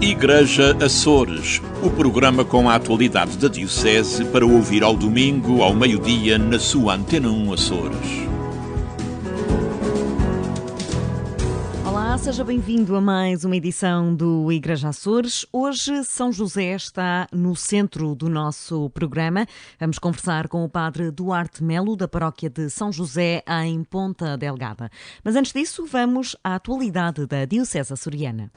Igreja Açores, o programa com a atualidade da Diocese para ouvir ao domingo, ao meio-dia, na sua Antena 1 Açores. Olá, seja bem-vindo a mais uma edição do Igreja Açores. Hoje São José está no centro do nosso programa. Vamos conversar com o Padre Duarte Melo, da paróquia de São José, em Ponta Delgada. Mas antes disso, vamos à atualidade da Diocese açoriana.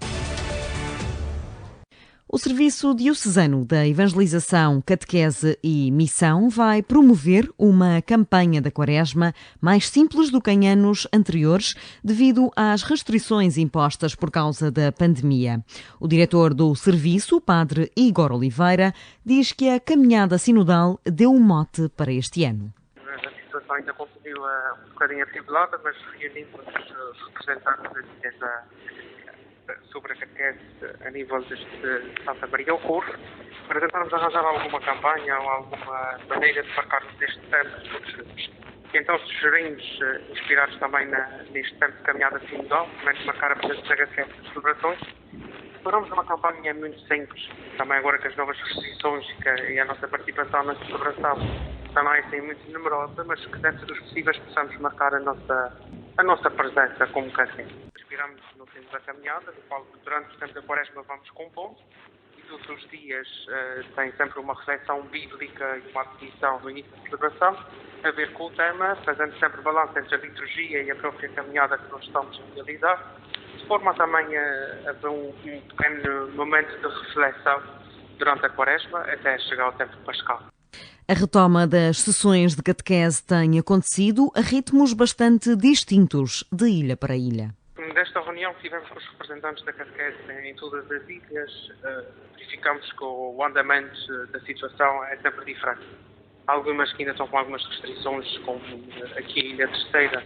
O Serviço Diocesano da Evangelização, Catequese e Missão vai promover uma campanha da Quaresma mais simples do que em anos anteriores, devido às restrições impostas por causa da pandemia. O diretor do serviço, Padre Igor Oliveira, diz que a caminhada sinodal deu um mote para este ano. A situação ainda continua um bocadinho atribulada, mas reunimos os representantes da Igreja sobre a catequese a nível de Santa Maria ao Corvo, para tentarmos arranjar alguma campanha ou alguma maneira de marcarmos este tempo todos juntos. E então sugerimos, inspirados também neste tempo de caminhada sinodal, também marcar a presença da catequese de celebrações, faremos uma campanha muito simples, também agora com as novas restrições e a nossa participação na celebração também é muito numerosa, mas que dentro dos possíveis possamos marcar a nossa presença como catequese. Inspiramos no tempo da caminhada, no qual durante o tempo da Quaresma vamos compondo, e todos os dias tem sempre uma reflexão bíblica e uma definição no início da celebração, a ver com o tema, fazendo sempre balanço entre a liturgia e a própria caminhada que nós estamos a realizar, de forma também a haver um pequeno momento de reflexão durante a Quaresma até chegar ao tempo pascal. A retoma das sessões de catequese tem acontecido a ritmos bastante distintos de ilha para ilha. Nesta reunião que tivemos com os representantes da catequese em todas as ilhas, verificamos que o andamento da situação é sempre diferente. Algumas que ainda estão com algumas restrições, como aqui a Ilha Terceira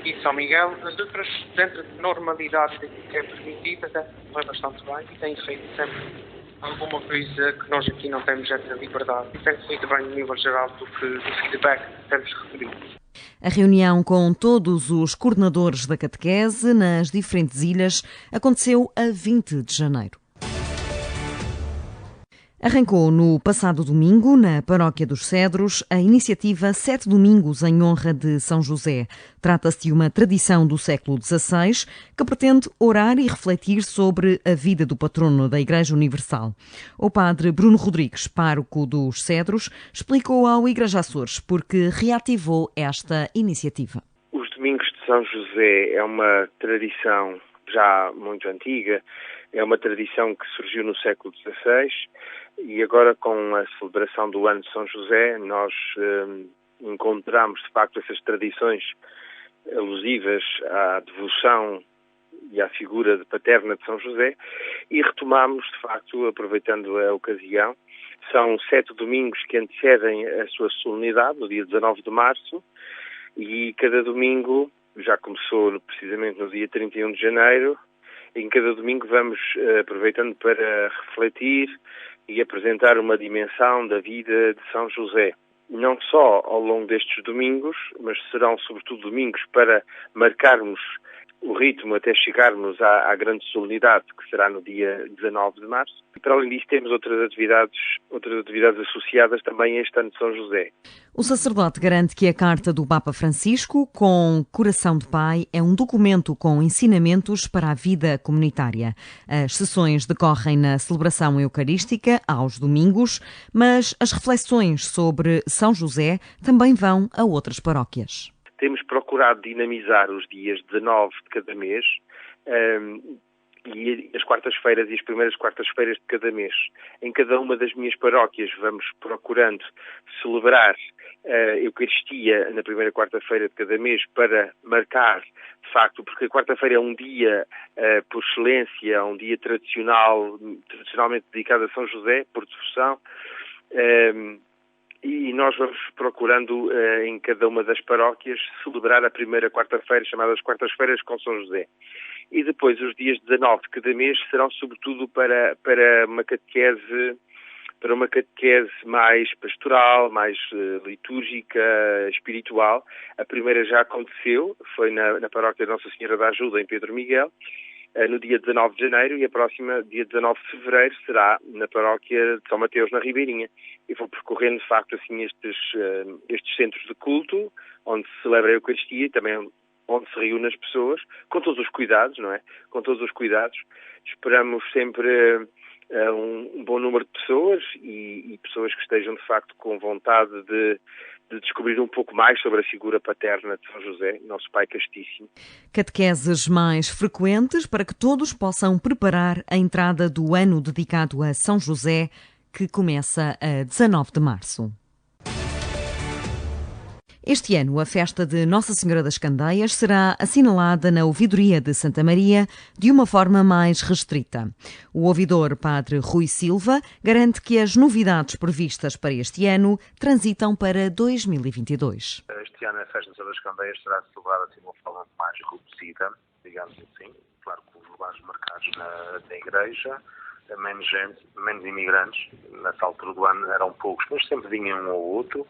e São Miguel, as outras, dentro de normalidade que é permitida, vai bastante bem e tem feito sempre alguma coisa que nós aqui não temos essa liberdade. E tem feito bem no nível geral do feedback que temos recebido. A reunião com todos os coordenadores da catequese nas diferentes ilhas aconteceu a 20 de janeiro. Arrancou no passado domingo, na Paróquia dos Cedros, a iniciativa 7 Domingos em honra de São José. Trata-se de uma tradição do século XVI que pretende orar e refletir sobre a vida do patrono da Igreja Universal. O padre Bruno Rodrigues, pároco dos Cedros, explicou ao Igreja Açores porque reativou esta iniciativa. Os Domingos de São José é uma tradição já muito antiga, é uma tradição que surgiu no século XVI, e agora com a celebração do ano de São José nós encontramos de facto essas tradições alusivas à devoção e à figura paterna de São José e retomamos de facto, aproveitando a ocasião. São 7 domingos que antecedem a sua solenidade, no dia 19 de março, e cada domingo, já começou precisamente no dia 31 de janeiro, em cada domingo vamos aproveitando para refletir e apresentar uma dimensão da vida de São José. Não só ao longo destes domingos, mas serão sobretudo domingos para marcarmos o ritmo até chegarmos à grande solenidade, que será no dia 19 de março. E para além disso temos outras atividades associadas também a este ano de São José. O sacerdote garante que a carta do Papa Francisco, com Coração de Pai, é um documento com ensinamentos para a vida comunitária. As sessões decorrem na celebração eucarística, aos domingos, mas as reflexões sobre São José também vão a outras paróquias. Temos procurado dinamizar os dias 19 de cada mês e as quartas-feiras e as primeiras quartas-feiras de cada mês. Em cada uma das minhas paróquias vamos procurando celebrar a Eucaristia na primeira quarta-feira de cada mês para marcar, de facto, porque a quarta-feira é um dia, por excelência, um dia tradicionalmente dedicado a São José, por devoção, e nós vamos procurando, em cada uma das paróquias, celebrar a primeira quarta-feira, chamadas quartas-feiras com São José. E depois, os dias 19 de cada mês serão sobretudo para uma catequese mais pastoral, mais litúrgica, espiritual. A primeira já aconteceu, foi na paróquia de Nossa Senhora da Ajuda, em Pedro Miguel, no dia 19 de janeiro e a próxima, dia 19 de fevereiro, será na paróquia de São Mateus, na Ribeirinha. E vou percorrendo, de facto, assim, estes centros de culto, onde se celebra a Eucaristia e também onde se reúnem as pessoas, com todos os cuidados, não é? Com todos os cuidados. Esperamos sempre um bom número de pessoas e pessoas que estejam, de facto, com vontade de descobrir um pouco mais sobre a figura paterna de São José, nosso Pai Castíssimo. Catequeses mais frequentes para que todos possam preparar a entrada do ano dedicado a São José, que começa a 19 de março. Este ano, a festa de Nossa Senhora das Candeias será assinalada na Ouvidoria de Santa Maria de uma forma mais restrita. O ouvidor Padre Rui Silva garante que as novidades previstas para este ano transitam para 2022. Este ano a festa de Nossa Senhora das Candeias será celebrada de uma forma mais reduzida, digamos assim, claro, com os lugares marcados na igreja, menos gente, menos imigrantes. Nessa altura do ano eram poucos, mas sempre vinha um ou outro.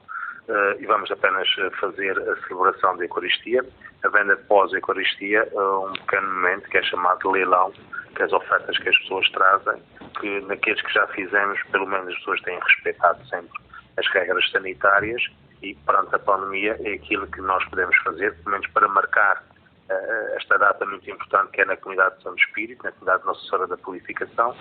E vamos apenas fazer a celebração da Eucaristia, havendo após a Eucaristia um pequeno momento que é chamado de leilão, que é as ofertas que as pessoas trazem, que naqueles que já fizemos, pelo menos as pessoas têm respeitado sempre as regras sanitárias e perante a pandemia é aquilo que nós podemos fazer, pelo menos para marcar esta data muito importante que é na comunidade de Santo Espírito, na comunidade de Nossa Senhora da Purificação,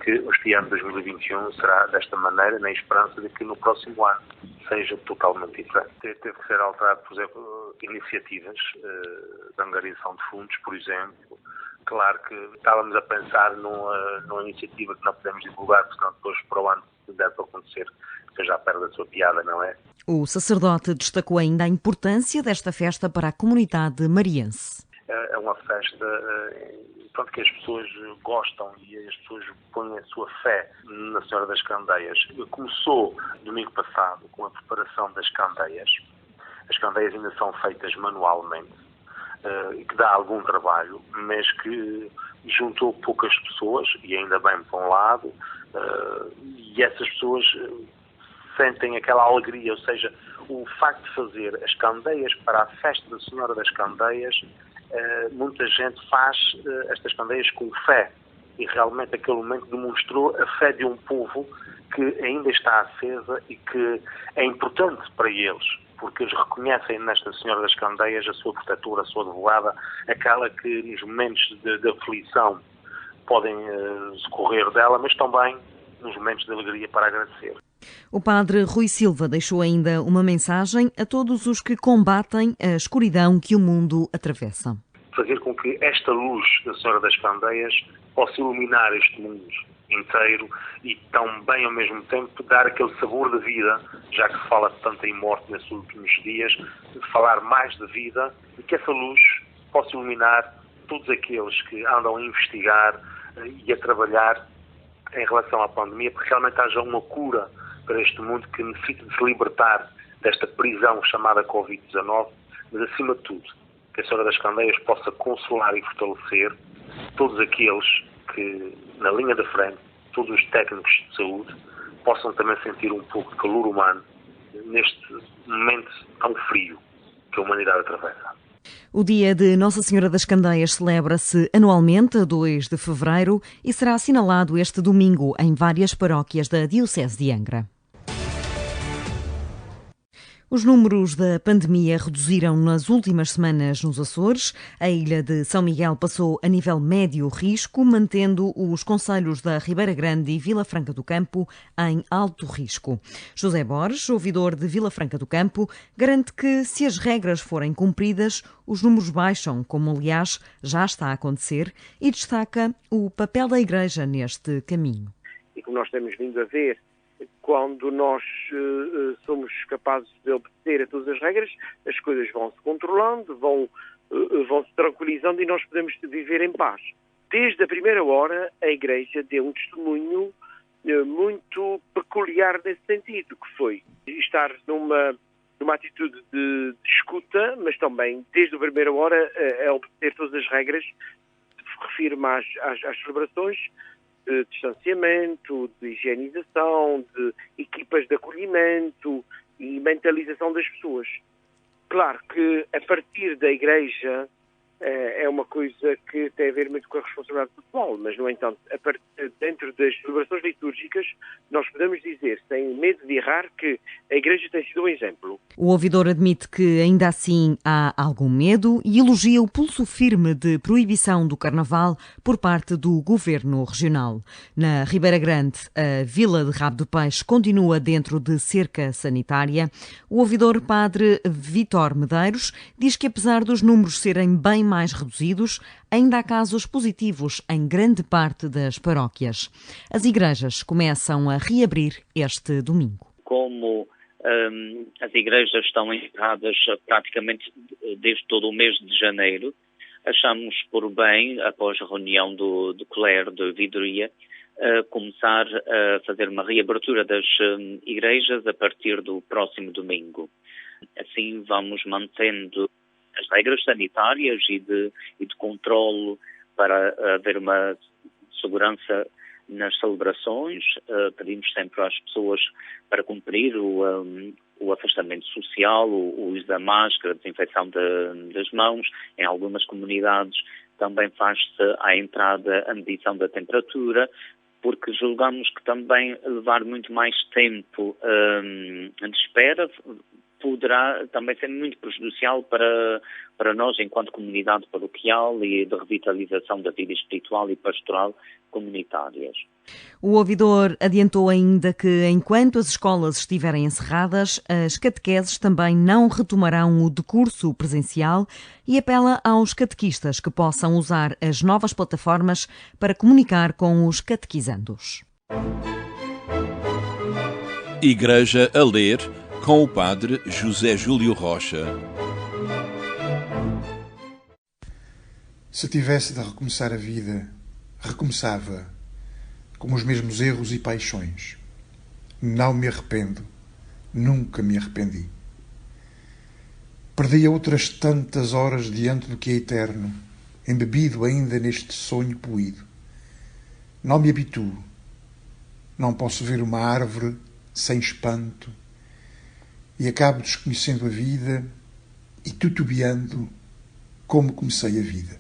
que este ano de 2021 será desta maneira, na esperança de que no próximo ano seja totalmente diferente. Teve que ser alterado, por exemplo, iniciativas de angariação de fundos, por exemplo. Claro que estávamos a pensar numa iniciativa que não podemos divulgar, porque senão depois para o ano deve acontecer que já perde a sua piada, não é? O sacerdote destacou ainda a importância desta festa para a comunidade mariense. É uma festa que as pessoas gostam e as pessoas põem a sua fé na Senhora das Candeias. Começou domingo passado com a preparação das candeias. As candeias ainda são feitas manualmente, que dá algum trabalho, mas que juntou poucas pessoas, e ainda bem por um lado, e essas pessoas sentem aquela alegria, ou seja, o facto de fazer as candeias para a festa da Senhora das Candeias, muita gente faz estas candeias com fé, e realmente aquele momento demonstrou a fé de um povo que ainda está acesa e que é importante para eles, porque eles reconhecem nesta Senhora das Candeias a sua protetora, a sua advogada, aquela que nos momentos de aflição podem socorrer dela, mas também nos momentos de alegria para agradecer. O padre Rui Silva deixou ainda uma mensagem a todos os que combatem a escuridão que o mundo atravessa. Fazer com que esta luz da Senhora das Candeias possa iluminar este mundo inteiro e também ao mesmo tempo dar aquele sabor de vida, já que se fala tanto em morte nesses últimos dias, de falar mais de vida e que essa luz possa iluminar todos aqueles que andam a investigar e a trabalhar em relação à pandemia, porque realmente haja uma cura para este mundo que necessita de se libertar desta prisão chamada Covid-19, mas acima de tudo, que a Senhora das Candeias possa consolar e fortalecer todos aqueles que, na linha da frente, todos os técnicos de saúde, possam também sentir um pouco de calor humano neste momento tão frio que a humanidade atravessa. O dia de Nossa Senhora das Candeias celebra-se anualmente, a 2 de fevereiro, e será assinalado este domingo em várias paróquias da Diocese de Angra. Os números da pandemia reduziram nas últimas semanas nos Açores. A ilha de São Miguel passou a nível médio risco, mantendo os concelhos da Ribeira Grande e Vila Franca do Campo em alto risco. José Borges, ouvidor de Vila Franca do Campo, garante que, se as regras forem cumpridas, os números baixam, como aliás já está a acontecer, e destaca o papel da Igreja neste caminho. E como nós temos vindo a ver, quando nós somos capazes de obedecer a todas as regras, as coisas vão-se controlando, vão-se tranquilizando e nós podemos viver em paz. Desde a primeira hora, a Igreja deu um testemunho muito peculiar nesse sentido, que foi estar numa atitude de escuta, mas também, desde a primeira hora, a obedecer todas as regras. Refiro-me às celebrações, de distanciamento, de higienização, de equipas de acolhimento e mentalização das pessoas. Claro que a partir da Igreja é uma coisa que tem a ver muito com a responsabilidade pessoal, mas, no entanto, dentro das celebrações litúrgicas, nós podemos dizer, sem medo de errar, que a Igreja tem sido um exemplo. O ouvidor admite que ainda assim há algum medo e elogia o pulso firme de proibição do Carnaval por parte do Governo Regional. Na Ribeira Grande, a Vila de Rabo de Peixe continua dentro de cerca sanitária. O ouvidor padre Vítor Medeiros diz que, apesar dos números serem bem mais reduzidos, ainda há casos positivos em grande parte das paróquias. As igrejas começam a reabrir este domingo. Como as igrejas estão encerradas praticamente desde todo o mês de janeiro, achamos por bem, após a reunião do clero de Vidoria, começar a fazer uma reabertura das igrejas a partir do próximo domingo. Assim vamos mantendo as regras sanitárias e de controlo para haver uma segurança nas celebrações. Pedimos sempre às pessoas para cumprir o afastamento social, o uso da máscara, a desinfecção das mãos. Em algumas comunidades também faz-se à entrada a medição da temperatura, porque julgamos que também levar muito mais tempo de espera poderá também ser muito prejudicial para nós enquanto comunidade paroquial e de revitalização da vida espiritual e pastoral comunitárias. O ouvidor adiantou ainda que, enquanto as escolas estiverem encerradas, as catequeses também não retomarão o decurso presencial e apela aos catequistas que possam usar as novas plataformas para comunicar com os catequizandos. Igreja a ler, com o padre José Júlio Rocha. Se tivesse de recomeçar a vida, recomeçava com os mesmos erros e paixões. Não me arrependo, nunca me arrependi. Perdi outras tantas horas diante do que é eterno, embebido ainda neste sonho poído. Não me habituo, não posso ver uma árvore sem espanto, e acabo desconhecendo a vida e tutubiando como comecei a vida.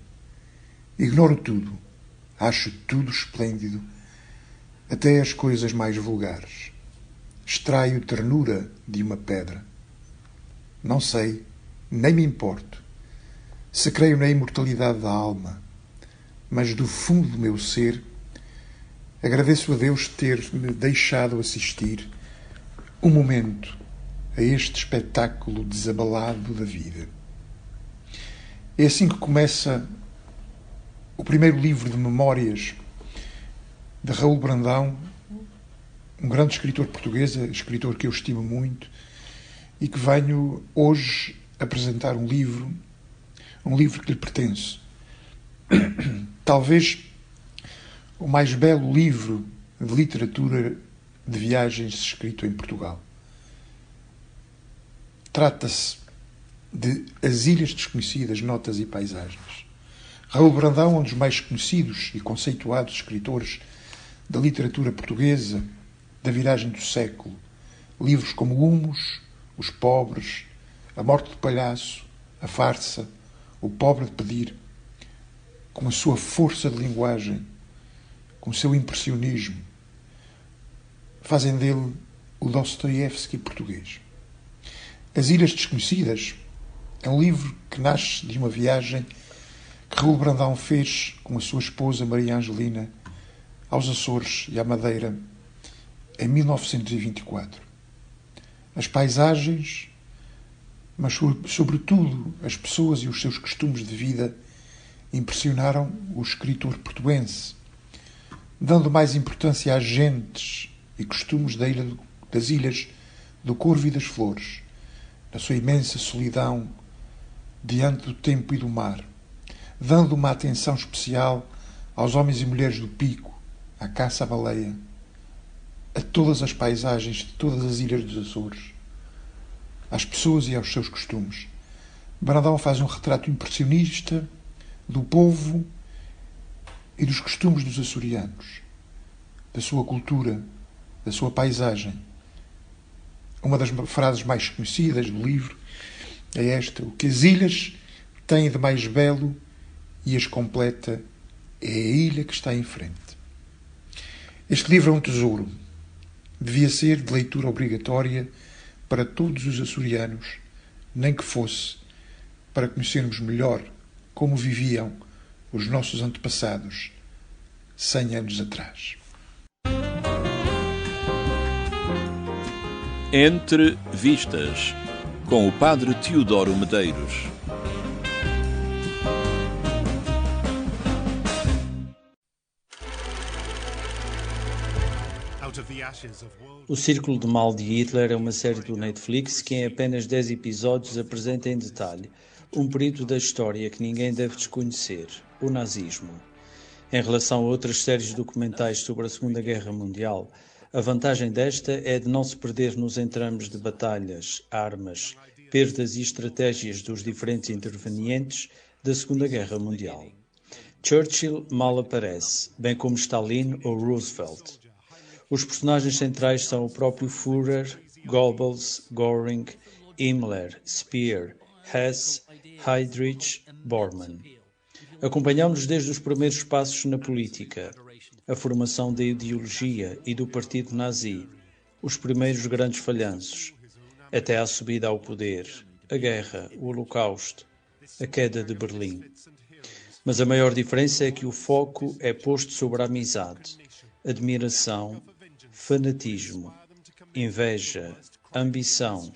Ignoro tudo, acho tudo esplêndido, até as coisas mais vulgares. Extraio ternura de uma pedra. Não sei, nem me importo, se creio na imortalidade da alma, mas do fundo do meu ser agradeço a Deus ter-me deixado assistir um momento a este espetáculo desabalado da vida. É assim que começa o primeiro livro de memórias de Raul Brandão, um grande escritor português, escritor que eu estimo muito, e que venho hoje apresentar um livro que lhe pertence. Talvez o mais belo livro de literatura de viagens escrito em Portugal. Trata-se de As Ilhas Desconhecidas, Notas e Paisagens. Raul Brandão é um dos mais conhecidos e conceituados escritores da literatura portuguesa da viragem do século. Livros como Humos, Os Pobres, A Morte do Palhaço, A Farsa, O Pobre de Pedir, com a sua força de linguagem, com o seu impressionismo, fazem dele o Dostoiévski português. As Ilhas Desconhecidas é um livro que nasce de uma viagem que Raul Brandão fez com a sua esposa Maria Angelina aos Açores e à Madeira em 1924. As paisagens, mas sobretudo as pessoas e os seus costumes de vida impressionaram o escritor portuense, dando mais importância às gentes e costumes das ilhas do Corvo e das Flores, na sua imensa solidão diante do tempo e do mar, dando uma atenção especial aos homens e mulheres do Pico, à caça à baleia, a todas as paisagens de todas as ilhas dos Açores, às pessoas e aos seus costumes. Brandão faz um retrato impressionista do povo e dos costumes dos açorianos, da sua cultura, da sua paisagem. Uma das frases mais conhecidas do livro é esta: o que as ilhas têm de mais belo e as completa é a ilha que está em frente. Este livro é um tesouro. Devia ser de leitura obrigatória para todos os açorianos, nem que fosse para conhecermos melhor como viviam os nossos antepassados 100 anos atrás. Entre Vistas, com o padre Teodoro Medeiros. O Círculo de Mal de Hitler é uma série do Netflix que em apenas 10 episódios apresenta em detalhe um período da história que ninguém deve desconhecer, o nazismo. Em relação a outras séries documentais sobre a Segunda Guerra Mundial, a vantagem desta é de não se perder nos entrames de batalhas, armas, perdas e estratégias dos diferentes intervenientes da Segunda Guerra Mundial. Churchill mal aparece, bem como Stalin ou Roosevelt. Os personagens centrais são o próprio Führer, Goebbels, Göring, Himmler, Speer, Hess, Heydrich, Bormann. Acompanhamos-nos desde os primeiros passos na política, a formação da ideologia e do partido nazi, os primeiros grandes falhanços, até à subida ao poder, a guerra, o Holocausto, a queda de Berlim. Mas a maior diferença é que o foco é posto sobre a amizade, admiração, fanatismo, inveja, ambição,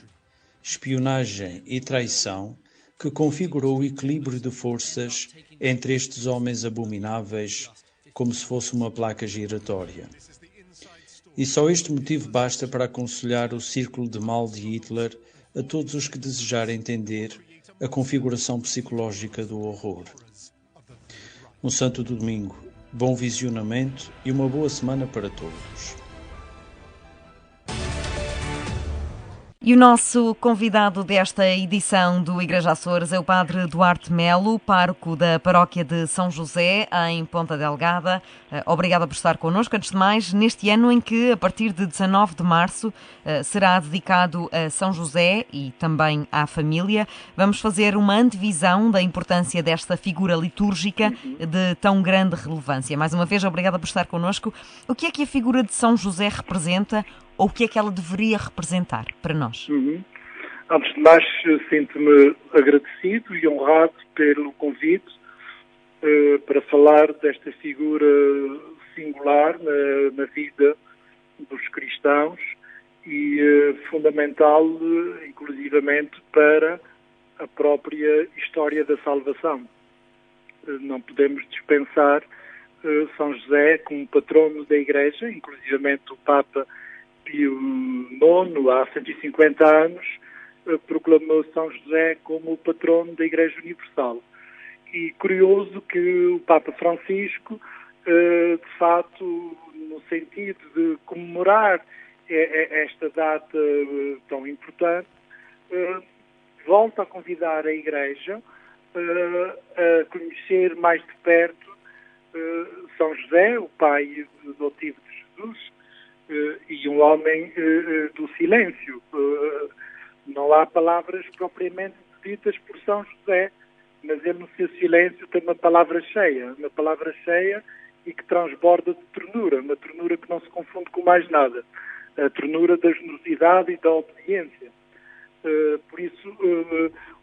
espionagem e traição que configurou o equilíbrio de forças entre estes homens abomináveis como se fosse uma placa giratória. E só este motivo basta para aconselhar o Círculo de Mal de Hitler a todos os que desejarem entender a configuração psicológica do horror. Um santo domingo, bom visionamento e uma boa semana para todos. E o nosso convidado desta edição do Igreja Açores é o Padre Duarte Melo, pároco da Paróquia de São José, em Ponta Delgada. Obrigada por estar connosco. Antes de mais, neste ano em que, a partir de 19 de março, será dedicado a São José e também à família, vamos fazer uma antevisão da importância desta figura litúrgica de tão grande relevância. Mais uma vez, obrigada por estar connosco. O que é que a figura de São José representa? Ou o que é que ela deveria representar para nós? Antes de mais, sinto-me agradecido e honrado pelo convite para falar desta figura singular na vida dos cristãos e fundamental, inclusivamente, para a própria história da salvação. Não podemos dispensar São José como patrono da Igreja, inclusivamente o Papa Pio IX, há 150 anos, proclamou São José como o patrono da Igreja Universal. E curioso que o Papa Francisco, de fato, no sentido de comemorar esta data tão importante, volta a convidar a Igreja a conhecer mais de perto São José, o pai adotivo de Jesus, e um homem do silêncio. Não há palavras propriamente ditas por São José, mas ele no seu silêncio tem uma palavra cheia e que transborda de ternura, uma ternura que não se confunde com mais nada, a ternura da generosidade e da obediência. Por isso,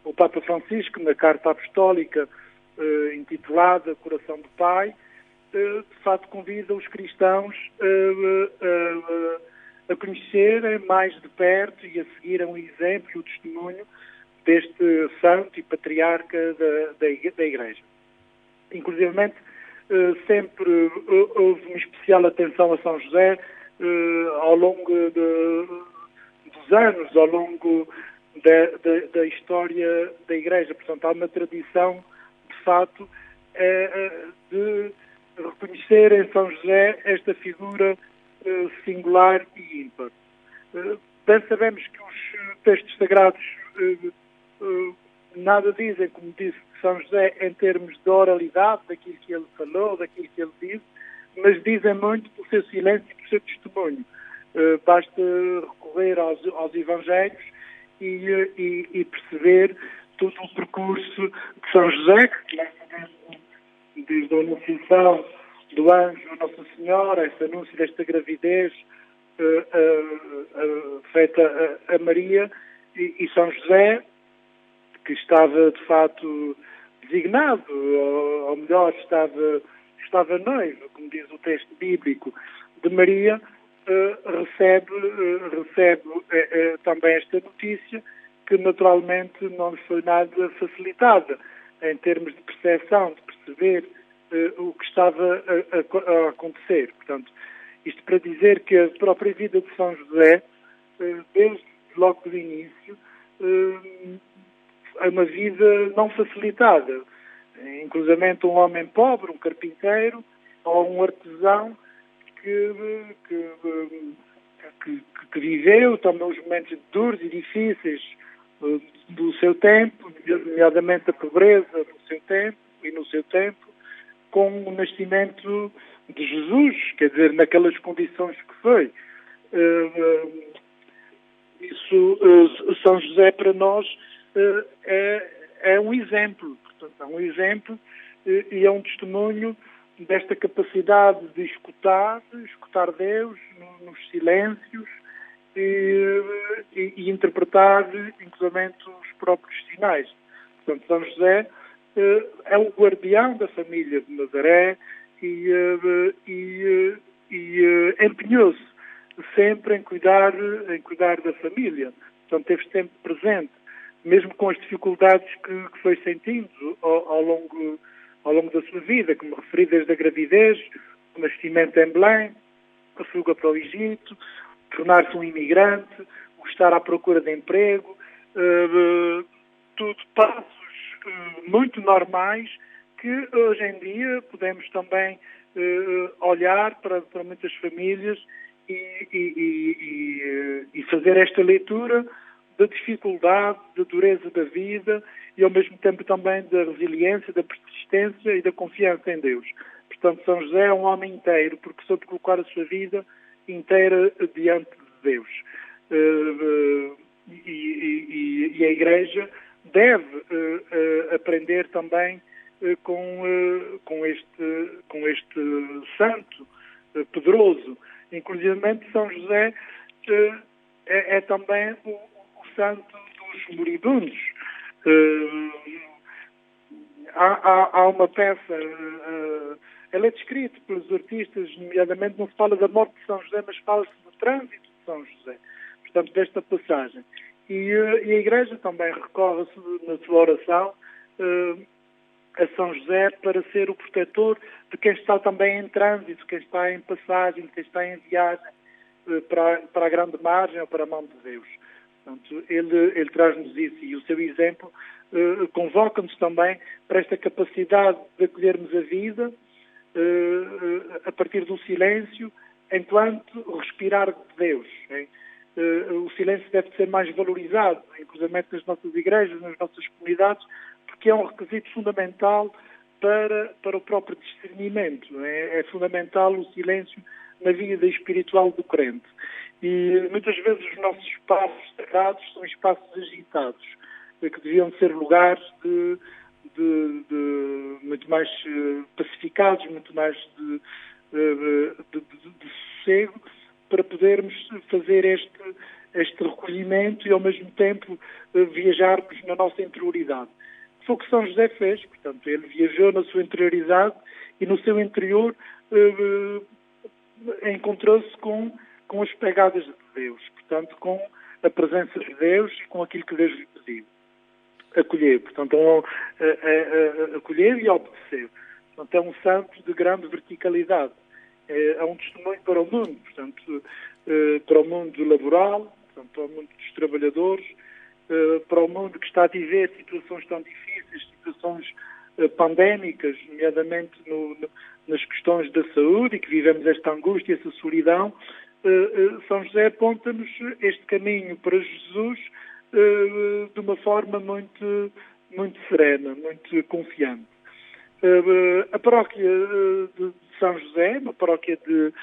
o Papa Francisco, na carta apostólica intitulada Coração do Pai, de fato convida os cristãos a conhecerem mais de perto e a seguirem o exemplo e o testemunho deste santo e patriarca da Igreja. Inclusivamente, sempre houve uma especial atenção a São José ao longo dos anos, ao longo da história da Igreja. Portanto, há uma tradição, de fato, de reconhecer em São José esta figura singular e ímpar. Bem sabemos que os textos sagrados nada dizem, como disse São José, em termos de oralidade, daquilo que ele falou, daquilo que ele disse, mas dizem muito pelo seu silêncio e pelo seu testemunho. Basta recorrer aos Evangelhos e perceber todo o percurso de São José, que desde a anunciação do anjo a Nossa Senhora, esse anúncio desta gravidez feita a Maria, e São José, que estava de facto designado, ou melhor, estava noivo, como diz o texto bíblico, de Maria, recebe também esta notícia, que naturalmente não lhe foi nada facilitada em termos de percepção, de perceber o que estava a acontecer. Portanto, isto para dizer que a própria vida de São José, desde logo do início, é uma vida não facilitada. Inclusivamente um homem pobre, um carpinteiro ou um artesão que viveu também os momentos duros e difíceis do seu tempo, nomeadamente a pobreza no seu tempo, com o nascimento de Jesus, quer dizer, naquelas condições que foi. São José para nós é um exemplo, portanto, é um exemplo e é um testemunho desta capacidade de escutar Deus nos silêncios e interpretar, inclusive, os próprios sinais. Portanto, São José é o guardião da família de Nazaré e empenhou-se sempre em cuidar da família. Portanto, esteve sempre presente, mesmo com as dificuldades que foi sentindo ao longo da sua vida, como referi, desde a gravidez, o nascimento em Belém, a fuga para o Egito, tornar-se um imigrante, o estar à procura de emprego, tudo passos muito normais que hoje em dia podemos também olhar para muitas famílias e fazer esta leitura da dificuldade, da dureza da vida e ao mesmo tempo também da resiliência, da persistência e da confiança em Deus. Portanto, São José é um homem inteiro, porque soube colocar a sua vida inteira diante de Deus. E a Igreja deve aprender também com este santo poderoso. Inclusivamente, São José é também o santo dos moribundos. Há uma peça, ela é descrita pelos artistas, nomeadamente não se fala da morte de São José, mas fala-se do trânsito de São José, portanto, desta passagem. E a Igreja também recorre na sua oração a São José para ser o protetor de quem está também em trânsito, quem está em passagem, quem está em viagem para a grande margem ou para a mão de Deus. Portanto, ele traz-nos isso e o seu exemplo convoca-nos também para esta capacidade de acolhermos a vida a partir do silêncio, enquanto respirar de Deus. Hein? O silêncio deve ser mais valorizado, inclusive nas nossas igrejas, nas nossas comunidades, porque é um requisito fundamental para o próprio discernimento. É fundamental o silêncio na vida espiritual do crente. E muitas vezes os nossos espaços sagrados são espaços agitados, que deviam ser lugares de muito mais pacificados, muito mais de sossego, para podermos fazer este recolhimento e ao mesmo tempo viajarmos na nossa interioridade. Foi o que São José fez, portanto, ele viajou na sua interioridade e no seu interior encontrou-se com as pegadas de Deus, portanto, com a presença de Deus e com aquilo que Deus lhe pediu. Acolheu, portanto, acolheu e obedeceu. Portanto, é um santo de grande verticalidade. É um testemunho para o mundo, portanto, para o mundo laboral, portanto, para o mundo dos trabalhadores, para o mundo que está a viver situações tão difíceis, situações pandémicas, nomeadamente nas questões da saúde, e que vivemos esta angústia, essa solidão. São José aponta-nos este caminho para Jesus de uma forma muito, muito serena, muito confiante. A paróquia de São José, uma paróquia de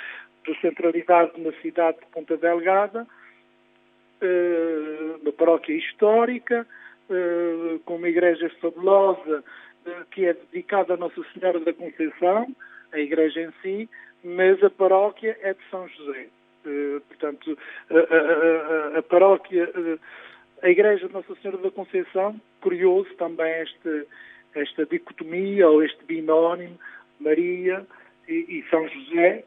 centralidade na cidade de Ponta Delgada, uma paróquia histórica, com uma igreja fabulosa, que é dedicada a Nossa Senhora da Conceição, a igreja em si, mas a paróquia é de São José. Portanto, a paróquia, a igreja de Nossa Senhora da Conceição, curioso também esta dicotomia ou este binónimo, Maria e São José,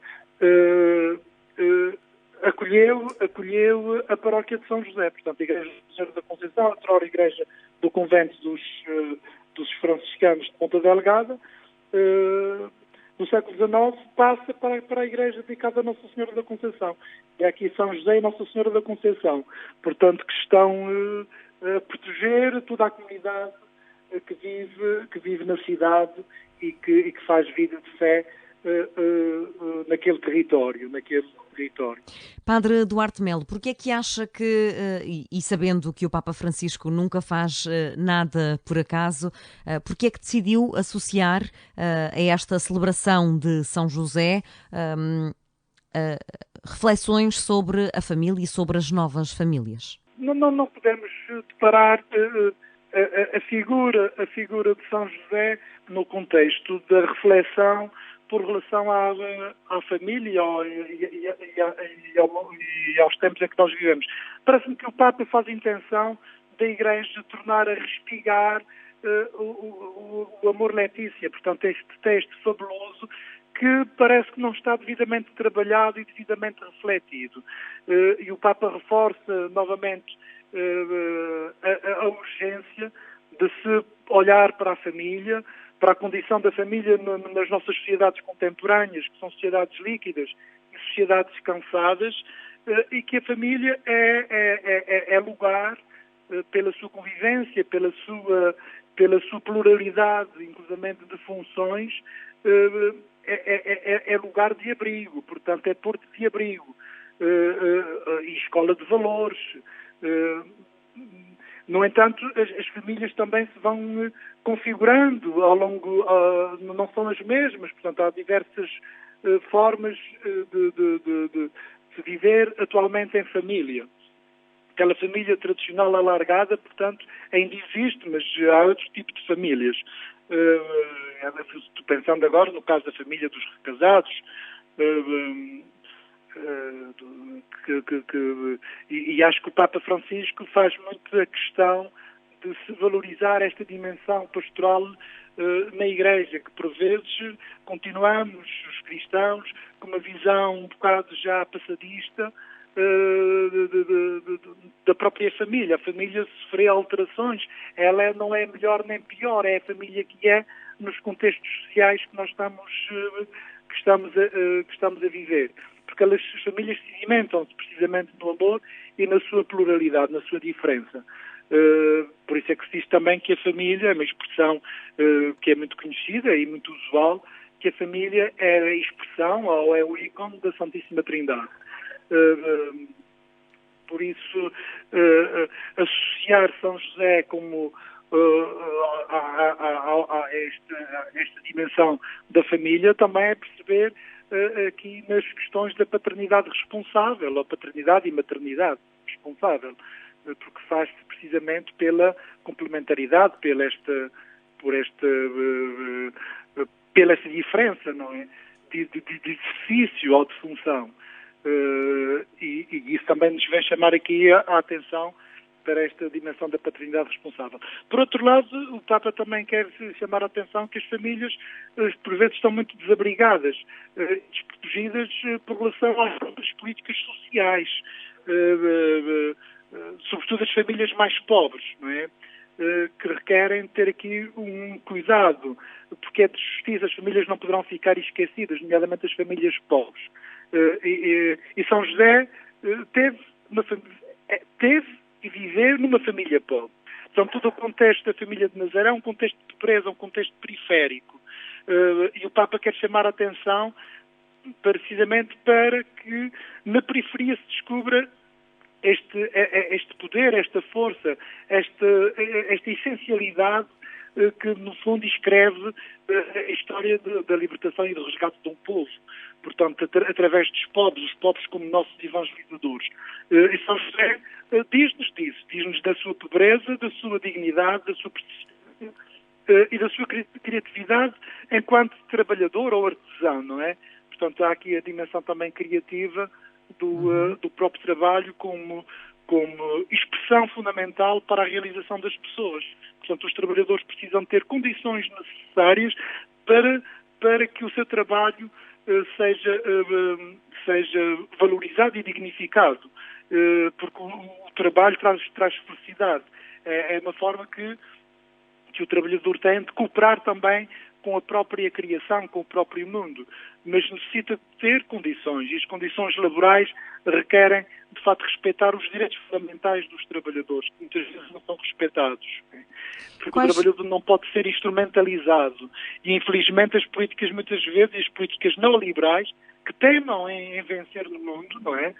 acolheu a paróquia de São José. Portanto, a igreja de Nossa Senhora da Conceição, a outrora igreja do convento dos franciscanos de Ponta Delgada, no século XIX, passa para a igreja dedicada a Nossa Senhora da Conceição. É aqui São José e Nossa Senhora da Conceição. Portanto, que estão a proteger toda a comunidade que vive na cidade e que faz vida de fé naquele território. Padre Duarte Melo, porque é que acha que, e sabendo que o Papa Francisco nunca faz nada por acaso, porque é que decidiu associar a esta celebração de São José reflexões sobre a família e sobre as novas famílias? Não podemos deparar a figura de São José no contexto da reflexão por relação à família e aos tempos em que nós vivemos. Parece-me que o Papa faz intenção da Igreja tornar a respigar o amor Letícia. Portanto, este texto fabuloso que parece que não está devidamente trabalhado e devidamente refletido. E o Papa reforça novamente a urgência de se olhar para a família, para a condição da família nas nossas sociedades contemporâneas, que são sociedades líquidas e sociedades cansadas, e que a família é lugar, pela sua convivência, pela sua pluralidade, inclusivamente de funções, é lugar de abrigo, portanto é porto de abrigo e escola de valores. No entanto, as famílias também se vão configurando ao longo, não são as mesmas, portanto há diversas formas de viver atualmente em família. Aquela família tradicional alargada, portanto, ainda existe, mas há outro tipo de famílias. Estou pensando agora no caso da família dos recasados, e acho que o Papa Francisco faz muito a questão de se valorizar esta dimensão pastoral na Igreja, que por vezes continuamos, os cristãos, com uma visão um bocado já passadista da própria família. A família sofre alterações, ela não é melhor nem pior, é a família que é nos contextos sociais que nós estamos a viver. Porque as famílias se alimentam-se precisamente no amor e na sua pluralidade, na sua diferença. Por isso é que se diz também que a família é uma expressão que é muito conhecida e muito usual, que a família é a expressão ou é o ícone da Santíssima Trindade. Por isso, associar São José como a esta dimensão da família também é perceber aqui nas questões da paternidade responsável, ou paternidade e maternidade responsável, porque faz-se precisamente pela complementaridade, pela esta diferença, não é? De exercício ou de função. E isso também nos vem chamar aqui a atenção para esta dimensão da paternidade responsável. Por outro lado, o Papa também quer chamar a atenção que as famílias, por vezes, estão muito desabrigadas, desprotegidas por relação às próprias políticas sociais, sobretudo as famílias mais pobres, não é? Que requerem ter aqui um cuidado, porque é de justiça, as famílias não poderão ficar esquecidas, nomeadamente as famílias pobres. E São José teve e viver numa família pobre. Então, todo o contexto da família de Nazaré é um contexto de pobreza, um contexto periférico. E o Papa quer chamar a atenção precisamente para que na periferia se descubra este poder, esta força, esta essencialidade que, no fundo, escreve a história da libertação e do resgate de um povo. Portanto, através dos pobres, os pobres como nossos evangelizadores. E São José diz-nos disso, diz-nos da sua pobreza, da sua dignidade, da sua persistência, e da sua criatividade enquanto trabalhador ou artesão, não é? Portanto, há aqui a dimensão também criativa do próprio trabalho como expressão fundamental para a realização das pessoas. Portanto, os trabalhadores precisam ter condições necessárias para que o seu trabalho seja valorizado e dignificado, porque o trabalho traz felicidade. É uma forma que o trabalhador tem de cooperar também com a própria criação, com o próprio mundo, mas necessita ter condições, e as condições laborais requerem, de facto, respeitar os direitos fundamentais dos trabalhadores, que muitas vezes não são respeitados. Porque o trabalhador não pode ser instrumentalizado. E, infelizmente, as políticas, muitas vezes, as políticas neoliberais, que teimam em vencer no mundo, não é?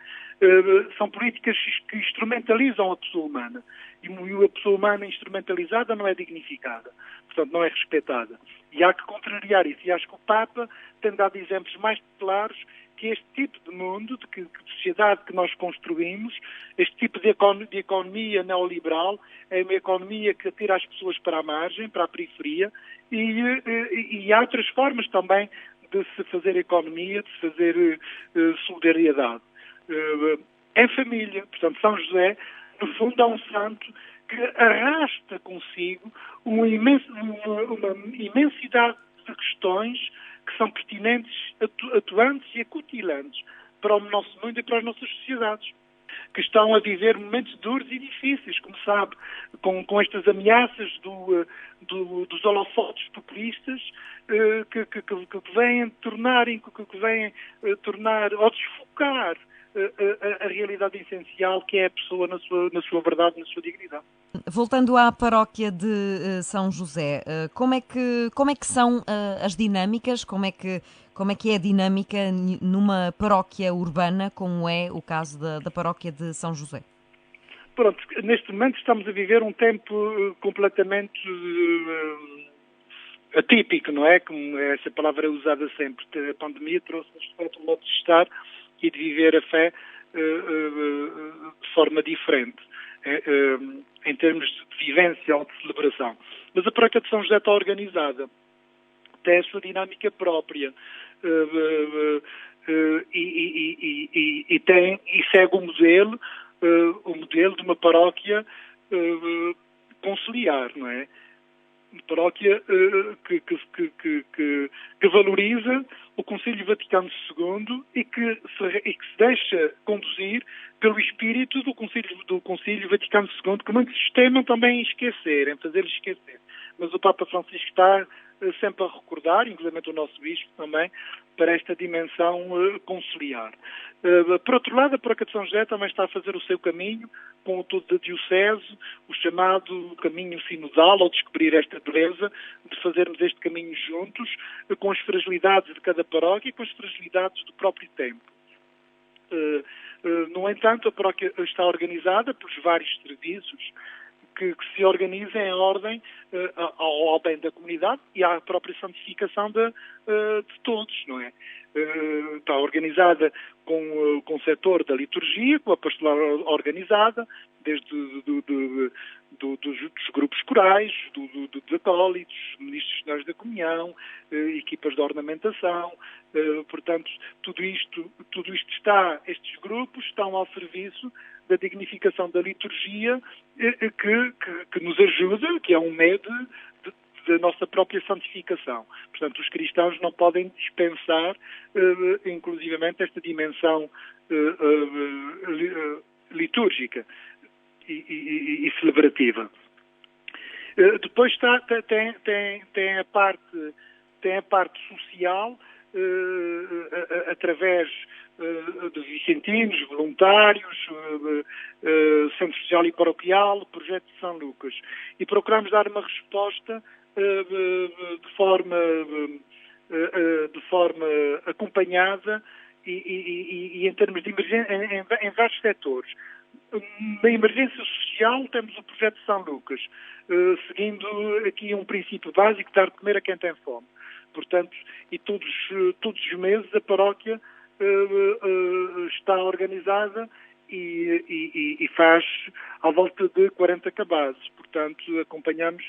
São políticas que instrumentalizam a pessoa humana. E a pessoa humana instrumentalizada não é dignificada. Portanto, não é respeitada. E há que contrariar isso. E acho que o Papa tem dado exemplos mais claros que este tipo de mundo, de sociedade que nós construímos, este tipo de economia neoliberal, é uma economia que atira as pessoas para a margem, para a periferia, e há outras formas também de se fazer economia, de se fazer solidariedade. Em família, portanto, São José, no fundo, é um santo que arrasta consigo uma imensidade de questões que são pertinentes, atuantes e acutilantes para o nosso mundo e para as nossas sociedades, que estão a viver momentos duros e difíceis, como sabe, com estas ameaças dos holofotes populistas que vêm tornar ou desfocar a realidade essencial, que é a pessoa na sua verdade, na sua dignidade. Voltando à paróquia de São José, como é que são as dinâmicas? Como é que é a dinâmica numa paróquia urbana, como é o caso da paróquia de São José? Pronto, neste momento estamos a viver um tempo completamente atípico, não é? Como essa palavra é usada sempre. A pandemia trouxe-nos de facto um modo de estar e de viver a fé de forma diferente, em termos de vivência ou de celebração. Mas a paróquia de São José está organizada, tem a sua dinâmica própria e segue o modelo de uma paróquia conciliar, não é? Uma paróquia que valoriza o Concílio Vaticano II e que se deixa conduzir pelo espírito do Concílio Vaticano II, que muitos se temem também em fazer-lhe esquecer. Mas o Papa Francisco está sempre a recordar, inclusive o nosso bispo também, para esta dimensão conciliar. Por outro lado, a paróquia de São José também está a fazer o seu caminho com o todo da diocese, o chamado caminho sinodal, ao descobrir esta beleza de fazermos este caminho juntos, com as fragilidades de cada paróquia e com as fragilidades do próprio tempo. No entanto, a paróquia está organizada pelos vários serviços que se organizam em ordem ao bem da comunidade e à própria santificação de todos, não é? Está organizada com o setor da liturgia, com a pastoral organizada, desde dos grupos corais, dos acólitos, ministros finais da comunhão, equipas de ornamentação. Portanto, tudo isto estes grupos estão ao serviço da dignificação da liturgia que nos ajuda, que é um meio da nossa própria santificação. Portanto, os cristãos não podem dispensar, inclusivamente, esta dimensão litúrgica e celebrativa. Depois tem a parte social, através de vicentinos, voluntários, Centro Social e Paroquial, Projeto de São Lucas. E procuramos dar uma resposta de forma acompanhada e em termos de emergência, em vários setores. Na emergência social temos o Projeto de São Lucas, seguindo aqui um princípio básico de dar de comer a quem tem fome. Portanto, e todos os meses a paróquia está organizada e faz à volta de 40 cabazes. Portanto, acompanhamos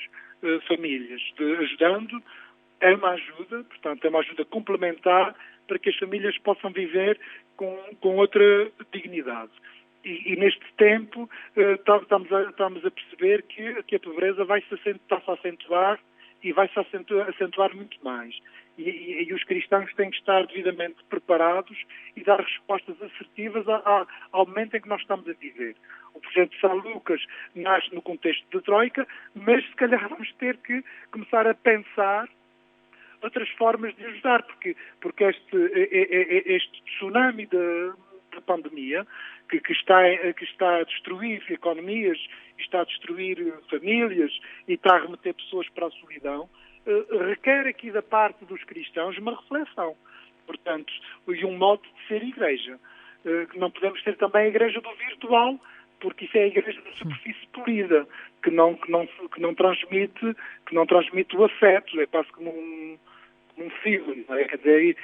famílias, ajudando. É uma ajuda, portanto, é uma ajuda complementar para que as famílias possam viver com outra dignidade. E neste tempo estamos a perceber que a pobreza está-se a acentuar e vai-se acentuar muito mais. E os cristãos têm que estar devidamente preparados e dar respostas assertivas ao momento em que nós estamos a viver. O projeto de São Lucas nasce no contexto da Troika, mas se calhar vamos ter que começar a pensar outras formas de ajudar, porque este tsunami da pandemia que está a destruir economias, está a destruir famílias e está a remeter pessoas para a solidão, requer aqui da parte dos cristãos uma reflexão, portanto, e um modo de ser igreja. Não podemos ter também a igreja do virtual, porque isso é a igreja da superfície polida, que não transmite o afeto, é quase como um fio, não é? Quer dizer,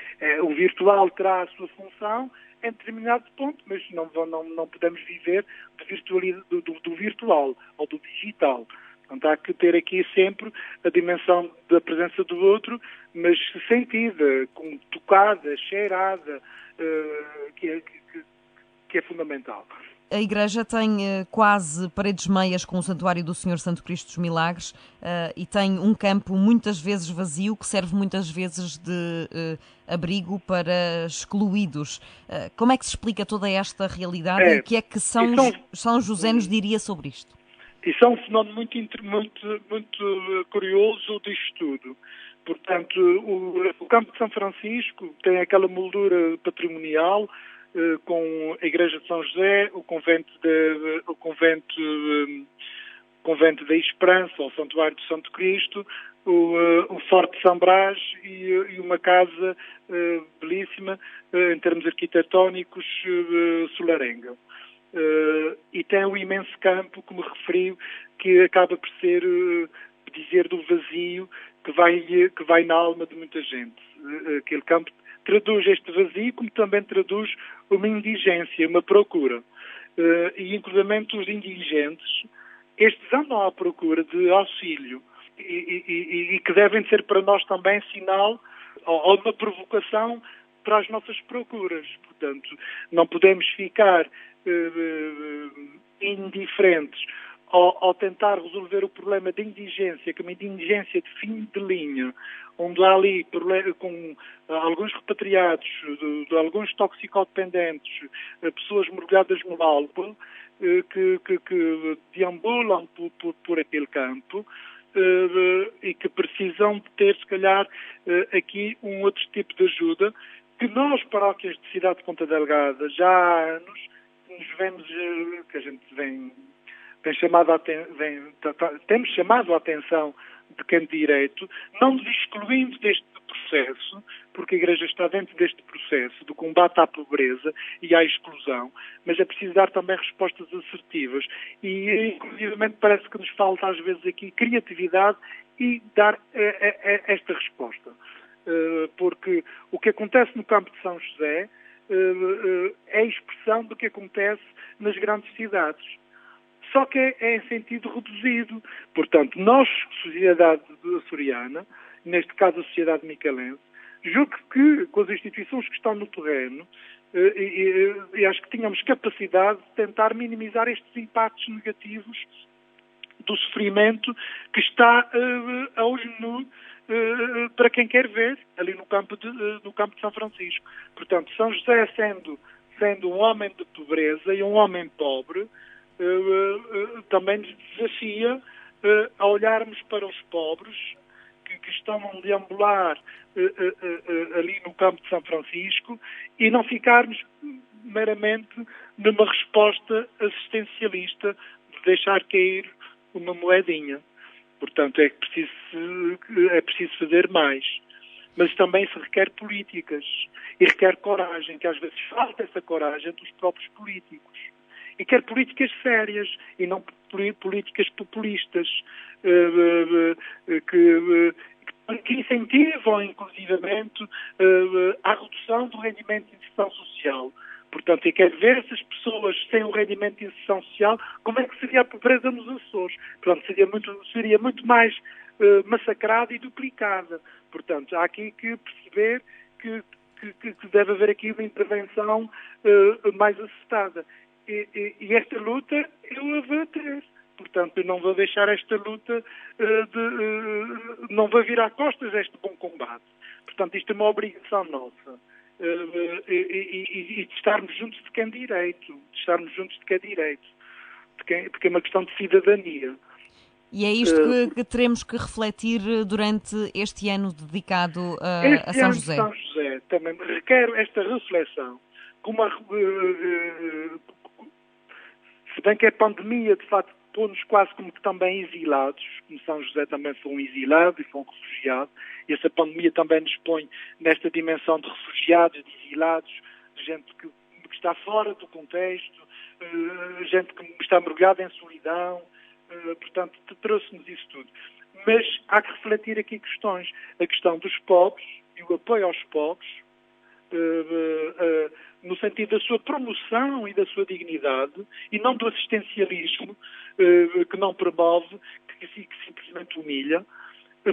o virtual terá a sua função em determinado ponto, mas não podemos viver do virtual ou do digital. Portanto, há que ter aqui sempre a dimensão da presença do outro, mas sentida, tocada, cheirada, que é fundamental. A Igreja tem quase paredes meias com o Santuário do Senhor Santo Cristo dos Milagres e tem um campo muitas vezes vazio que serve muitas vezes de abrigo para excluídos. Como é que se explica toda esta realidade e o que é que São José nos diria sobre isto? Isso é um fenómeno muito curioso disto tudo. Portanto, o campo de São Francisco tem aquela moldura patrimonial com a Igreja de São José, o convento da Esperança, o Santuário do Santo Cristo, o Forte de São Brás e uma casa belíssima em termos arquitetónicos, Solarenga. E tem um imenso campo, como referiu, que acaba por ser, dizer, do vazio que vai na alma de muita gente. Aquele campo traduz este vazio, como também traduz uma indigência, uma procura. E, inclusivamente, os indigentes, estes andam à procura de auxílio e que devem ser para nós também sinal ou uma provocação para as nossas procuras. Portanto, não podemos ficar indiferentes ao tentar resolver o problema de indigência, que é uma indigência de fim de linha, onde há ali com alguns repatriados, de alguns toxicodependentes, pessoas mergulhadas no álcool, que deambulam por aquele campo e que precisam de ter, se calhar, aqui um outro tipo de ajuda, que nós, paróquias de Cidade de Ponta Delgada, já há anos, nos vemos, que a gente temos chamado a atenção de quem de direito, não nos excluindo deste processo, porque a Igreja está dentro deste processo do combate à pobreza e à exclusão, mas é preciso dar também respostas assertivas e, inclusivamente, parece que nos falta às vezes aqui criatividade e dar esta resposta. Porque o que acontece no campo de São José é a expressão do que acontece nas grandes cidades. Só que é em sentido reduzido. Portanto, nós, sociedade açoriana, neste caso a sociedade micalense, julgo que com as instituições que estão no terreno, e acho que tínhamos capacidade de tentar minimizar estes impactos negativos do sofrimento que está hoje para quem quer ver, ali no campo de São Francisco. Portanto, São José sendo um homem de pobreza e um homem pobre, também nos desafia a olharmos para os pobres que estão a deambular ali no campo de São Francisco e não ficarmos meramente numa resposta assistencialista de deixar cair uma moedinha. Portanto, é preciso fazer mais. Mas também se requer políticas e requer coragem, que às vezes falta essa coragem dos próprios políticos. E quer políticas sérias e não políticas populistas que incentivam, inclusivamente, a redução do rendimento de inserção social. Portanto, eu quero ver essas pessoas sem o rendimento de inserção social, como é que seria a pobreza nos Açores. Portanto, seria muito mais massacrada e duplicada. Portanto, há aqui que perceber que deve haver aqui uma intervenção mais acertada. E esta luta eu a vou ter. Portanto, eu não vou deixar esta luta, não vou virar costas a este bom combate. Portanto, isto é uma obrigação nossa. E de estarmos juntos de quem direito. Porque é uma questão de cidadania. E é isto que teremos que refletir durante este ano dedicado a São José. São José também requer esta reflexão. Se bem que a pandemia, de facto, pôs-nos quase como que também exilados, como São José também foi um exilado e foi um refugiado, e essa pandemia também nos põe nesta dimensão de refugiados, de exilados, de gente que está fora do contexto, gente que está mergulhada em solidão, portanto, trouxe-nos isso tudo. Mas há que refletir aqui questões. A questão dos pobres e o apoio aos pobres, no sentido da sua promoção e da sua dignidade, e não do assistencialismo que não promove, que simplesmente humilha.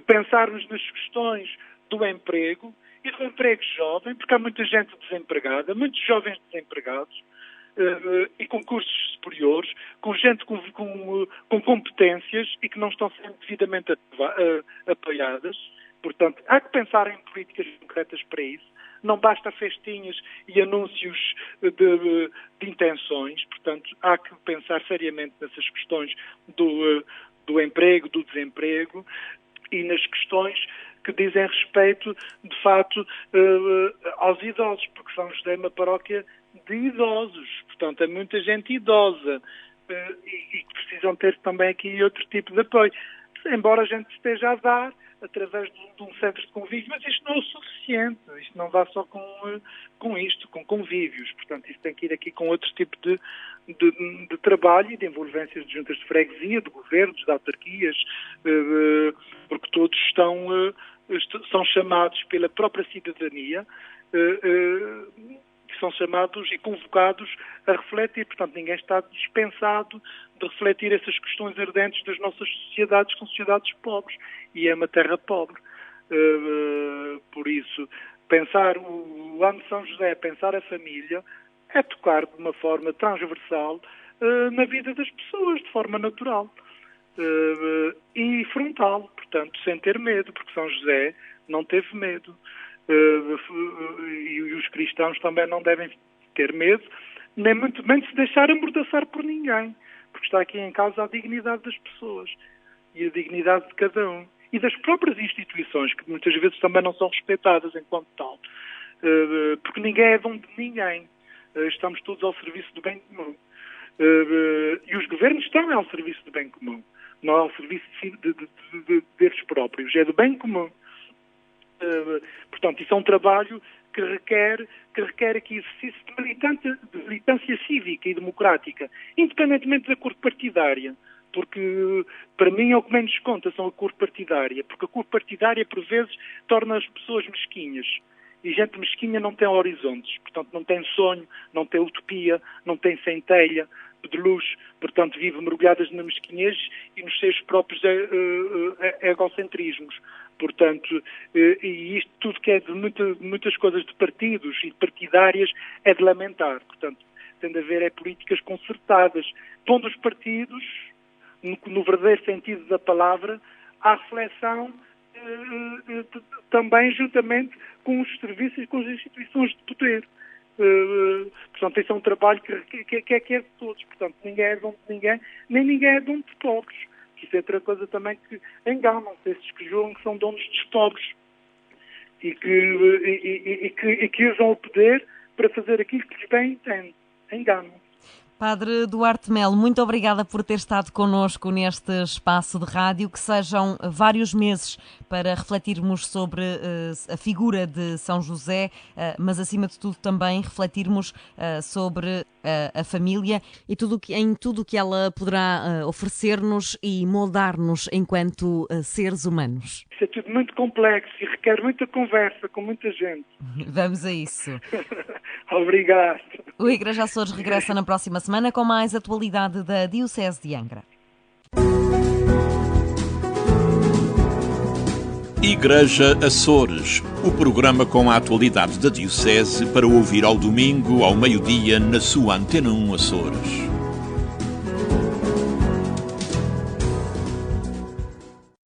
Pensarmos nas questões do emprego e do emprego jovem, porque há muita gente desempregada, muitos jovens desempregados, e com cursos superiores, com gente com competências e que não estão sendo devidamente apoiadas. Portanto, há que pensar em políticas concretas para isso. Não basta festinhas e anúncios de intenções. Portanto, há que pensar seriamente nessas questões do emprego, do desemprego e nas questões que dizem respeito, de facto, aos idosos, porque São José é uma paróquia de idosos. Portanto, é muita gente idosa e que precisam ter também aqui outro tipo de apoio. Embora a gente esteja a dar através de um centro de convívio, mas isto não é o suficiente. Isto não dá só com isto, com convívios. Portanto, isto tem que ir aqui com outro tipo de trabalho e de envolvências de juntas de freguesia, de governos, de autarquias, porque todos são chamados pela própria cidadania, são chamados e convocados a refletir. Portanto, ninguém está dispensado de refletir essas questões ardentes das nossas sociedades, que são sociedades pobres, e é uma terra pobre. Por isso, pensar o ano de São José, pensar a família, é tocar de uma forma transversal na vida das pessoas, de forma natural e frontal, portanto, sem ter medo, porque São José não teve medo. E os cristãos também não devem ter medo, nem muito menos se deixar amordaçar por ninguém, porque está aqui em causa a dignidade das pessoas e a dignidade de cada um e das próprias instituições, que muitas vezes também não são respeitadas enquanto tal, porque ninguém é dono de ninguém. Estamos todos ao serviço do bem comum, e os governos estão ao serviço do bem comum, não ao serviço deles próprios, é do bem comum. Portanto, isso é um trabalho que requer aqui exercício de militância cívica e democrática, independentemente da cor partidária, porque para mim é o que menos conta, são a cor partidária, porque a cor partidária por vezes torna as pessoas mesquinhas, e gente mesquinha não tem horizontes, portanto não tem sonho, não tem utopia, não tem centelha de luz, portanto vive mergulhadas na mesquinhez e nos seus próprios egocentrismos. Portanto, e isto tudo que é de muitas coisas de partidos e partidárias é de lamentar. Portanto, tem de haver políticas concertadas, pondo os partidos, no verdadeiro sentido da palavra, à reflexão também juntamente com os serviços e com as instituições de poder. Portanto, esse é um trabalho que é de todos. Portanto, ninguém é dono de ninguém, nem ninguém é dono de pobres. Isso é outra coisa também que enganam-se, esses que julgam que são donos dos pobres e que usam o poder para fazer aquilo que lhes bem entende. Enganam. Padre Duarte Melo, muito obrigada por ter estado connosco neste espaço de rádio. Que sejam vários meses para refletirmos sobre a figura de São José, mas acima de tudo também refletirmos sobre a família e em tudo o que ela poderá oferecer-nos e moldar-nos enquanto seres humanos. Isso é tudo muito complexo e requer muita conversa com muita gente. Vamos a isso. Obrigado. O Igreja Açores regressa na próxima semana com mais atualidade da Diocese de Angra. Igreja Açores, o programa com a atualidade da Diocese para ouvir ao domingo, ao meio-dia, na sua Antena 1 Açores.